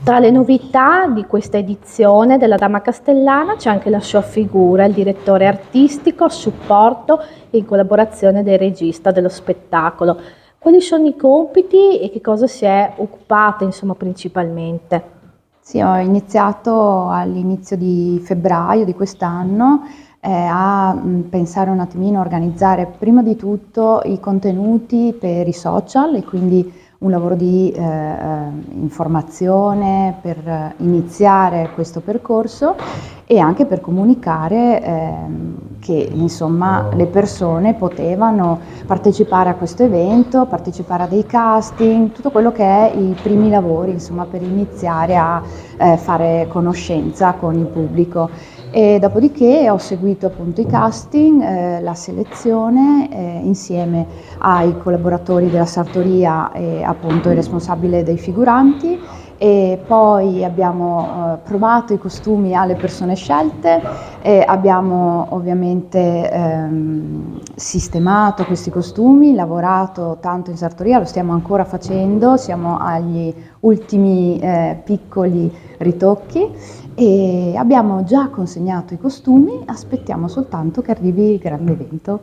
Tra le novità di questa edizione della Dama Castellana c'è anche la sua figura, il direttore artistico, a supporto e in collaborazione del regista dello spettacolo. Quali sono i compiti e che cosa si è occupata, insomma, principalmente? Sì, ho iniziato all'inizio di febbraio di quest'anno a pensare un attimino, a organizzare prima di tutto i contenuti per i social e quindi un lavoro di informazione per iniziare questo percorso e anche per comunicare che insomma le persone potevano partecipare a questo evento, partecipare a dei casting, tutto quello che è i primi lavori insomma per iniziare a fare conoscenza con il pubblico. E dopodiché ho seguito appunto i casting, la selezione insieme ai collaboratori della sartoria e appunto il responsabile dei figuranti e poi abbiamo provato i costumi alle persone scelte e abbiamo ovviamente sistemato questi costumi, lavorato tanto in sartoria, lo stiamo ancora facendo, siamo agli ultimi piccoli ritocchi e abbiamo già consegnato i costumi, aspettiamo soltanto che arrivi il grande evento.